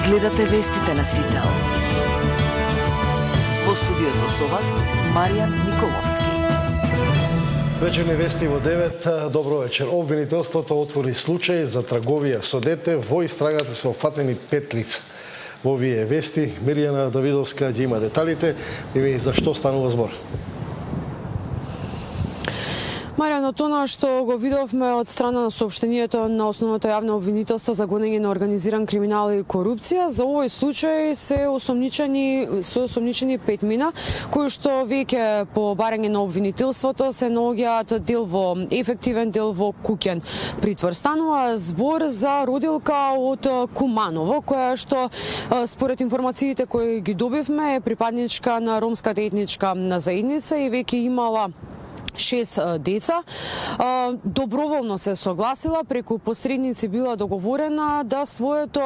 Гледате вестите на Сител. Во студиото со вас Маријан Николовски. Вечерни вести во 9. Добро вечер. Обвинителството отвори случај за трговија со дете. Во истрагата се опфатени 5 лица. Во овие вести Мирјана Давидовска ги има деталите и за што станува збор. Маријано, тоа што го видовме од страна на соопштението на основното јавно обвинителство за гонење на организиран криминал и корупција, за овој случај се осомничени 5 мина, кои што веќе по барање на обвинителството се наоѓаат дел во ефективен, дел во куќен притвор. Станува збор за родилка од Куманово, која што според информациите кои ги добивме е припадничка на ромската етничка заедница и веќе имала 6 деца. Доброволно се согласила, преку посредници била договорена да своето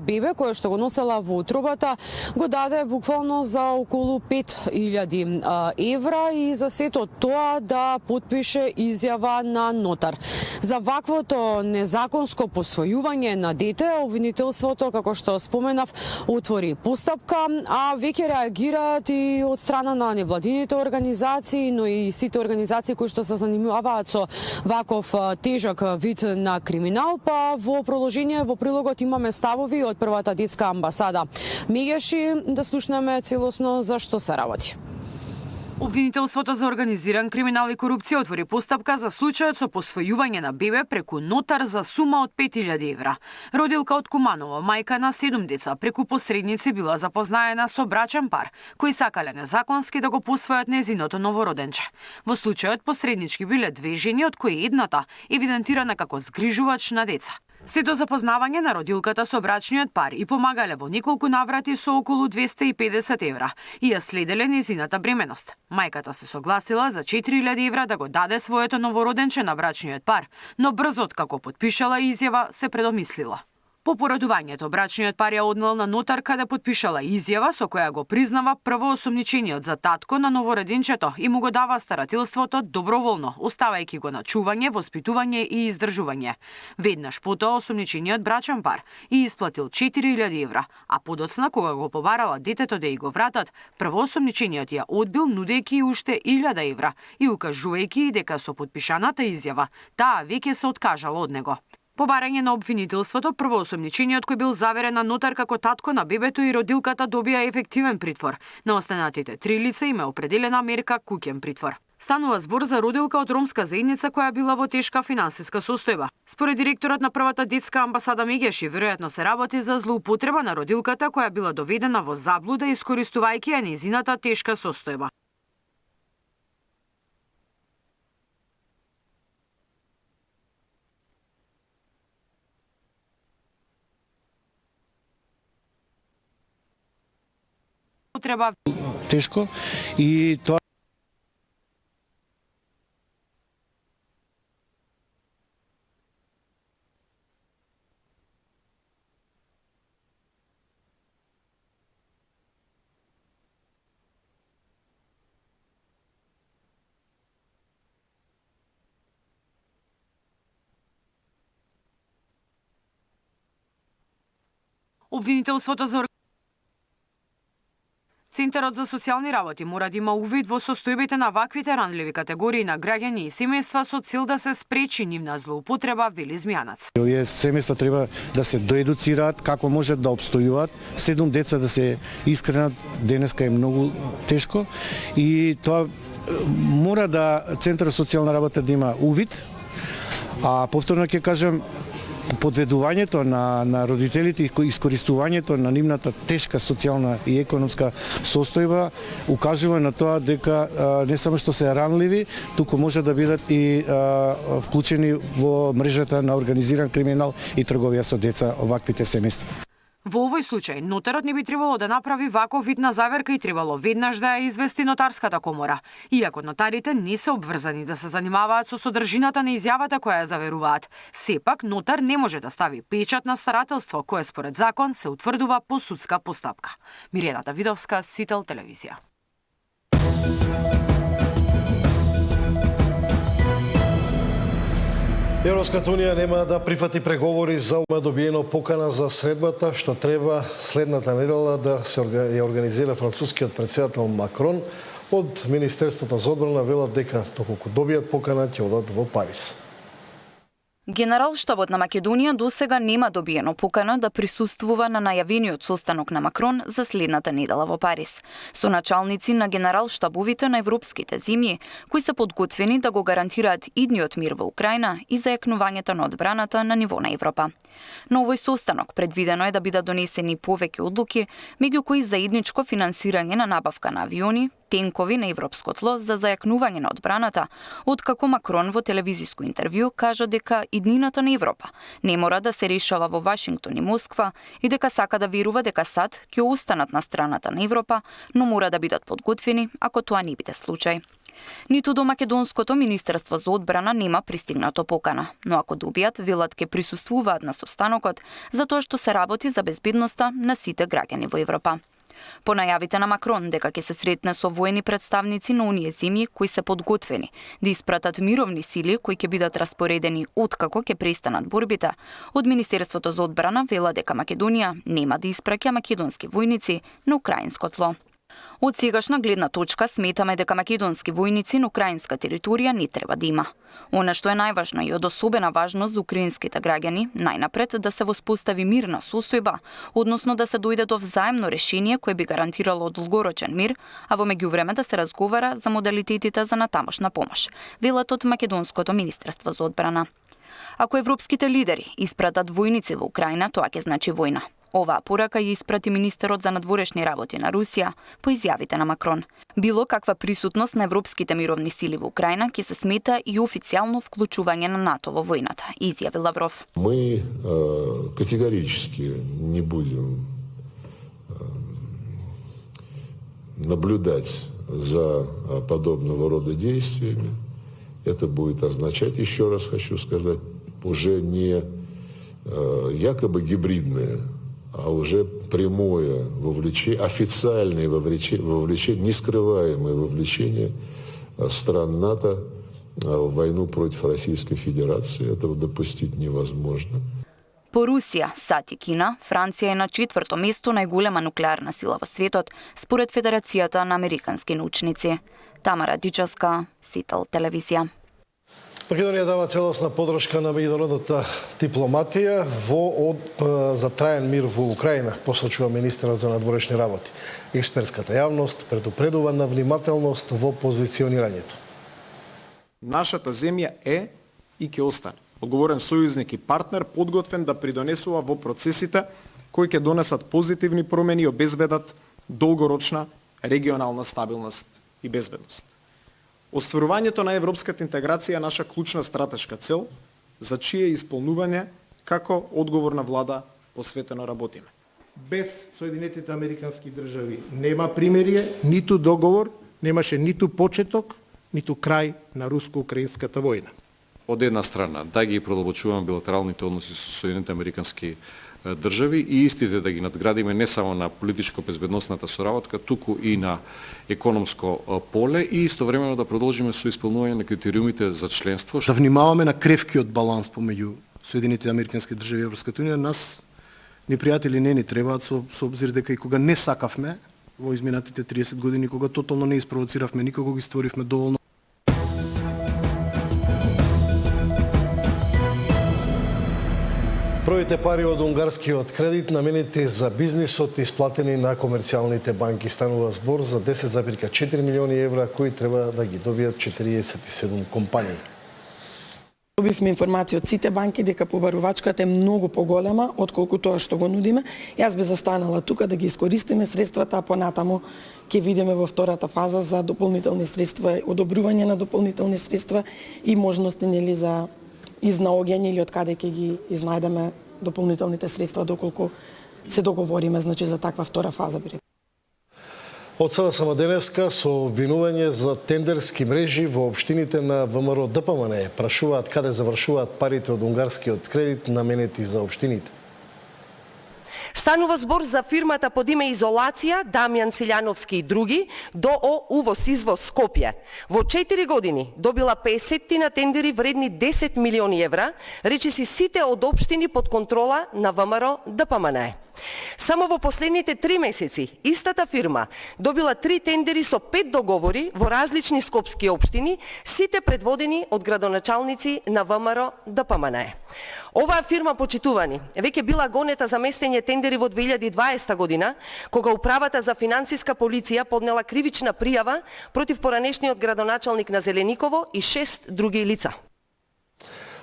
бебе, кое што го носела во утробата, го даде буквално за околу 5.000 евра и за сето тоа да потпише изјава на нотар. За ваквото незаконско посвојување на дете, обвинителството, како што споменав, отвори постапка, а веќе реагираат и од страна на невладините организации, но и сите организации кои што се занимаваат со ваков тежок вид на криминал, па во продолжение во прилогот имаме ставови од првата детска амбасада Мегеши, да слушнеме целосно за што се работи. Обвинителството за организиран криминал и корупција отвори постапка за случајот со посвојување на бебе преку нотар за сума од 5.000 евра. Родилка од Куманово, мајка на 7 деца, преку посредници била запознаена со брачен пар, кои сакале незаконски да го посвојат незиното новороденче. Во случајот посреднички биле 2 жени, од кои едната евидентирана како згрижувач на деца. Се до запознавање на родилката со брачниот пар и помагале во неколку наврати со околу 250 евра и ја следеле незината бременост. Мајката се согласила за 4.000 евра да го даде своето новороденче на брачниот пар, но брзо откако потпишала изјава се предомислила. По порадувањето, брачниот пар ја однел на нотар каде потпишала изјава со која го признава првоосомничениот за татко на новороденчето и му го дава старателството доброволно, оставајќи го на чување, воспитување и издржување. Веднаш потоа осомничениот брачен пар и исплатил 4.000 евра, а подоцна кога го побарала детето да ја го вратат, првоосомничениот ја одбил нудејќи уште 1.000 евра и укажувајќи дека со потпишаната изјава таа веќе се откажала од него. По барање на обвинителството, првоосомничениот кој бил заверен на нотар како татко на бебето и родилката добија ефективен притвор. На останатите 3 лица им е определена мерка куќен притвор. Станува збор за родилка од ромска заедница која била во тешка финансиска состојба. Според директорот на првата детска амбасада Мегеши, веројатно се работи за злоупотреба на родилката која била доведена во заблуда искористувајќи ја незината тешка состојба. Треба тешко и тоа обвинителството за Центарот за социјални работи мора да има увид во состојбите на ваквите ранливи категории на граѓани и семејства со цел да се спречи нивна злоупотреба, вели Змијанац. Овие семејства треба да се доедуцираат како можат да обстојуваат. 7 деца да се искренат денеска е многу тешко и тоа мора да Центарот за социјална работа да има увид. А повторно ќе кажам, подведувањето на родителите и искористувањето на нивната тешка социјална и економска состојба укажува на тоа дека не само што се ранливи, туку може да бидат и вклучени во мрежата на организиран криминал и трговија со деца оваквите семејства. Во овој случај, нотарот не би требало да направи ваков вид на заверка и требало веднаш да ја извести нотарската комора. Иако нотарите не се обврзани да се занимаваат со содржината на изјавата која ја заверуваат, сепак нотар не може да стави печат на старателство кое според закон се утврдува по судска постапка. Мирјана Давидовска, Сител телевизија. Европската унија нема да прифати преговори за добиено покана за средбата, што треба следната недела да се ја организира францускиот претседател Макрон. Од Министерството за одбрана велат дека доколку добијат покана ќе одат во Париз. Генерал-штабот на Македонија досега нема добиено покана да присуствува на најавениот состанок на Макрон за следната недела во Париз, со началници на генерал-штабовите на европските земји, кои се подготвени да го гарантираат идниот мир во Украина и зајакнувањето на одбраната на ниво на Европа. На овој состанок предвидено е да бидат донесени повеќе одлуки, меѓу кои заедничко финансирање на набавка на авиони, тенкови на европско тло за зајакнување на одбраната, откако Макрон во телевизиско интервју кажа дека иднината на Европа не мора да се решава во Вашингтон и Москва и дека сака да верува дека САД ќе останат на страната на Европа, но мора да бидат подготвени ако тоа не биде случај. Ниту до Македонското Министерство за одбрана нема пристигнато покана, но ако добијат, велат ке присуствуваат на состанокот, затоа што се работи за безбедноста на сите граѓани во Европа. По најавите на Макрон дека ќе се сретне со воени представници на оние земји кои се подготвени да испратат мировни сили кои ќе бидат распоредени откако ќе престанат борбите, од Министерството за одбрана вела дека Македонија нема да испраќа македонски војници на украинско тло. Од сегашна гледна точка сметаме дека македонски војници на украинска територија не треба да има. Она што е најважно и од особена важност за украинските граѓани, најнапред да се воспостави мирна состојба, односно да се дојде до взаемно решение кое би гарантирало долгорочен мир, а во меѓувреме да се разговара за модалитетите за натамошна помош, велат од Македонското Министерство за одбрана. Ако европските лидери испратат војници во Украина, тоа ќе значи војна. Оваа порака ја испрати министерот за надворешни работи на Русија по изјавите на Макрон. Било каква присутност на европските мировни сили во Украина ќе се смета и официјално вклучување на НАТО во војната, изјави Лавров. Мы категорически не будем наблюдать за подобного рода действиями. Это будет означать, еще раз хочу сказать, уже не якобы гибридное, а уже прямое вовлечение, официальное вовлечение, нескрываемое вовлечение стран НАТО в войну против Российской Федерации. Этого допустить невозможно. По Русија, САД и Кина, Франција е на 4-то место најголема нуклеарна сила во светот, според Федерацијата на американски научници. Тамара Дичаска, Сител телевизија. Македонија дава целосна подршка на меѓународната дипломатија за траен мир во Украина, посочува министерот за надворешни работи. Експертската јавност предупредува на внимателност во позиционирањето. Нашата земја е и ќе остане одговорен сојузник и партнер, подготвен да придонесува во процесите кои ќе донесат позитивни промени и обезбедат долгорочна регионална стабилност и безбедност. Остварувањето на европската интеграција е наша клучна стратешка цел, за чие исполнување како одговорна влада посветено работиме. Без Соединетите Американски држави нема примирие, ниту договор, немаше ниту почеток, ниту крај на руско-украинската војна. Од една страна, да ги продолбочуваме билатералните односи со Соединените Американски држави и истите да ги надградиме не само на политичко-безбедносната соработка, туку и на економско поле и истовремено да продолжиме со исполнување на критериумите за членство. Да внимаваме на кревкиот баланс помеѓу Соединетите Американски држави и Европската унија. Нас непријатели не ни требаат со обзир дека и кога не сакавме во изминатите 30 години, кога тотално не испровоциравме никого, ги створивме доволно. Првите пари од унгарскиот кредит наменети за бизнисот исплатени на комерцијалните банки. Станува збор за 10,4 милиони евра кои треба да ги добијат 47 компании. Добивме информација од сите банки дека побарувачката е многу поголема отколку тоа што го нудиме. Јас би застанала тука да ги искористиме средствата, а понатаму ќе видиме во втората фаза за дополнителни средства, одобрување на дополнителни средства и можности нели за изнаоѓање или од каде ќе ги изнајдеме дополнителните средства доколку се договориме значи за таква втора фаза би рекла. Од сада сама денеска со обвинување за тендерски мрежи во општините на ВМРО ДПМН прашуваат каде завршуваат парите од унгарскиот кредит наменети за општините. Станува збор за фирмата под име Изолација, Дамјан Силјановски и други, ДОО Увоз-Извоз Скопје. Во 4 години добила 50 на тендери вредни 10 милиони евра, речиси сите од општини под контрола на ВМРО ДПМН. Само во последните 3 месеци, истата фирма добила 3 тендери со 5 договори во различни скопски општини, сите предводени од градоначалници на ВМРО ДПМН. Оваа фирма, почитувани, веќе била гонета за местење тендери во 2020 година, кога Управата за финансиска полиција поднела кривична пријава против поранешниот градоначалник на Зелениково и 6 други лица.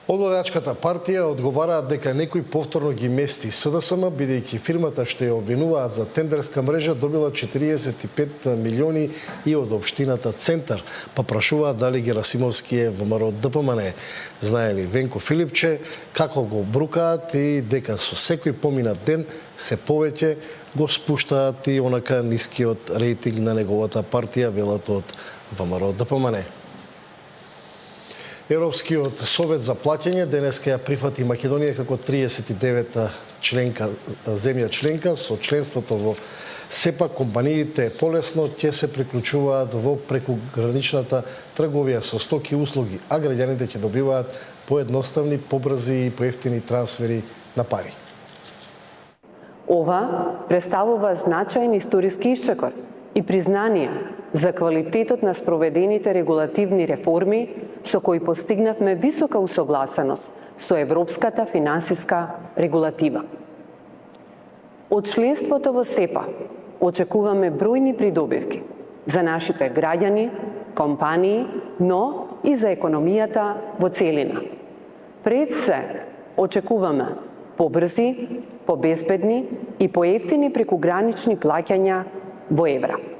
Од владачката партија одговараат дека некој повторно ги мести СДСМ, бидејќи фирмата што ја обвинуваат за тендерска мрежа добила 45 милиони и од општината Центар, па прашуваат дали Герасимовски е ВМРО ДПМН. Знае ли Венко Филипче како го брукаат и дека со секој поминат ден се повеќе го спуштаат и онака нискиот рейтинг на неговата партија, велат од ВМРО ДПМН. Европскиот совет за плаќање денеска ја прифати Македонија како 39-та земја членка. Со членството во СЕПА компаниите полесно ќе се приклучуваат во прекуграничната трговија со стоки и услуги, а граѓаните ќе добиваат поедноставни, побрзи и поевтини трансфери на пари. Ова представува значаен историски исчекор и признание за квалитетот на спроведените регулативни реформи со кои постигнавме висока усогласеност со европската финансиска регулатива. Од членството во СЕПА очекуваме бројни придобивки за нашите граѓани, компании, но и за економијата во целина. Пред се очекуваме побрзи, побезбедни и поевтини прекугранични плаќања во евра.